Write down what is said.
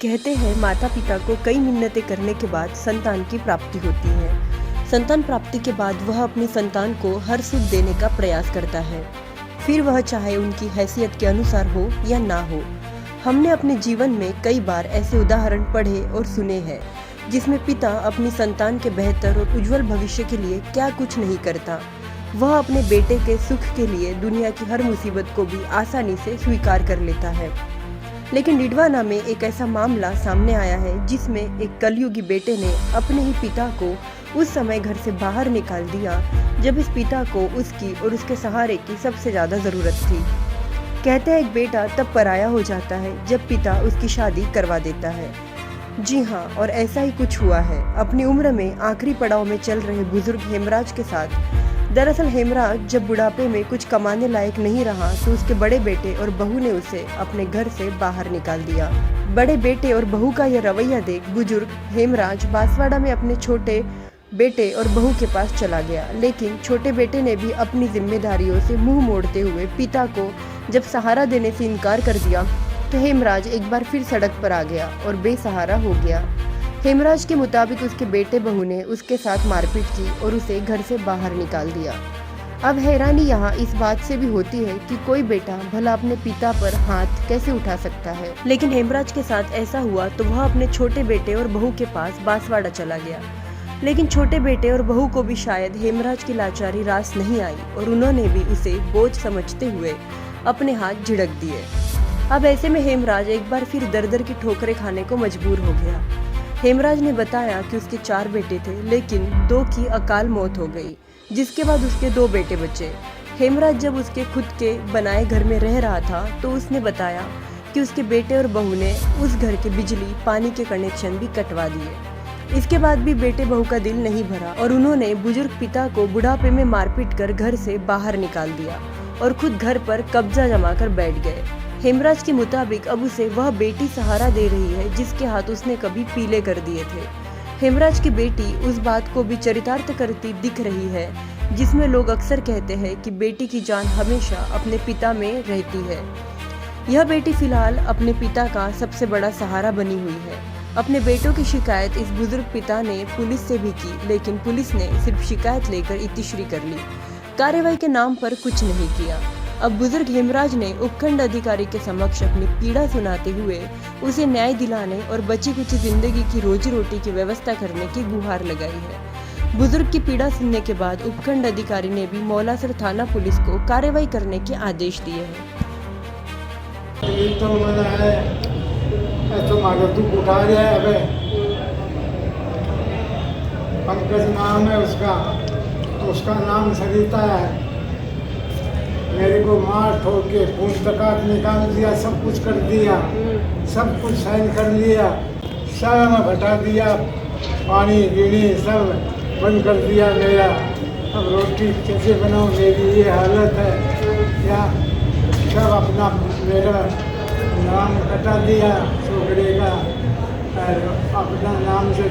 कहते हैं माता पिता को कई मिन्नतें करने के बाद संतान की प्राप्ति होती है। संतान प्राप्ति के बाद वह अपनी संतान को हर सुख देने का प्रयास करता है, फिर वह चाहे उनकी हैसियत के अनुसार हो या ना हो। हमने अपने जीवन में कई बार ऐसे उदाहरण पढ़े और सुने हैं जिसमें पिता अपनी संतान के बेहतर और उज्जवल भविष्य के लिए क्या कुछ नहीं करता। वह अपने बेटे के सुख के लिए दुनिया की हर मुसीबत को भी आसानी से स्वीकार कर लेता है। लेकिन डिडवाना में एक ऐसा मामला सामने आया है जिसमें एक कलयुगी बेटे ने अपने ही पिता को उस समय घर से बाहर निकाल दिया जब इस पिता को उसकी और उसके सहारे की सबसे ज्यादा जरूरत थी। कहते हैं एक बेटा तब पराया हो जाता है जब पिता उसकी शादी करवा देता है। जी हाँ, और ऐसा ही कुछ हुआ है अपनी उम्र में आखिरी पड़ाव में चल रहे बुजुर्ग हेमराज के साथ। दरअसल हेमराज जब बुढ़ापे में कुछ कमाने लायक नहीं रहा तो उसके बड़े बेटे और बहू ने उसे अपने घर से बाहर निकाल दिया। बड़े बेटे और बहू का यह रवैया देख बुजुर्ग हेमराज बांसवाड़ा में अपने छोटे बेटे और बहू के पास चला गया। लेकिन छोटे बेटे ने भी अपनी जिम्मेदारियों से मुंह मोड़ते हुए पिता को जब सहारा देने से इनकार कर दिया तो हेमराज एक बार फिर सड़क पर आ गया और बेसहारा हो गया। हेमराज के मुताबिक उसके बेटे बहू ने उसके साथ मारपीट की और उसे घर से बाहर निकाल दिया। अब हैरानी यहाँ इस बात से भी होती है कि कोई बेटा भला अपने पिता पर हाथ कैसे उठा सकता है। लेकिन हेमराज के साथ ऐसा हुआ तो वह अपने छोटे बेटे और बहू के पास बांसवाड़ा चला गया। लेकिन छोटे बेटे और बहू को भी शायद हेमराज की लाचारी रास नहीं आई और उन्होंने भी उसे बोझ समझते हुए अपने हाथ झिड़क दिए। अब ऐसे में हेमराज एक बार फिर दर दर की ठोकरें खाने को मजबूर हो गया। हेमराज ने बताया कि उसके 4 बेटे थे लेकिन 2 की अकाल मौत हो गई, जिसके बाद उसके 2 बेटे बचे। हेमराज जब उसके खुद के बनाए घर में रह रहा था तो उसने बताया कि उसके बेटे और बहू ने उस घर के बिजली पानी के कनेक्शन भी कटवा दिए। इसके बाद भी बेटे बहू का दिल नहीं भरा और उन्होंने बुजुर्ग पिता को बुढ़ापे में मारपीट कर घर से बाहर निकाल दिया और खुद घर पर कब्जा जमाकर बैठ गए। हेमराज के मुताबिक अब उसे वह बेटी सहारा दे रही है जिसके हाथ उसने कभी पीले कर दिए थे। हेमराज की बेटी उस बात को भी चरितार्थ करती दिख रही है जिसमें लोग अक्सर कहते हैं कि बेटी की जान हमेशा अपने पिता में रहती है। यह बेटी फिलहाल अपने पिता का सबसे बड़ा सहारा बनी हुई है। अपने बेटों की शिकायत इस बुजुर्ग पिता ने पुलिस से भी की, लेकिन पुलिस ने सिर्फ शिकायत लेकर इतिश्री कर ली, कार्रवाई के नाम पर कुछ नहीं किया। अब बुजुर्ग हेमराज ने उपखंड अधिकारी के समक्ष अपनी पीड़ा सुनाते हुए उसे न्याय दिलाने और बची कुछ जिंदगी की रोजी रोटी की व्यवस्था करने की गुहार लगाई है। बुजुर्ग की पीड़ा सुनने के बाद उपखंड अधिकारी ने भी मौलासर थाना पुलिस को कार्रवाई करने के आदेश दिए हैं। पंकज नाम है उसका नाम सरिता है। मेरे को मार ठोक के खून तकात निकाल दिया, सब कुछ कर दिया, सब कुछ साइन कर लिया, सब हटा दिया, पानी गिनी सब बंद कर दिया मेरा। अब रोटी कैसे बनाऊँ, मेरी ये हालत है। क्या सब अपना मेरा नाम हटा दिया छोकरे का, अपना नाम से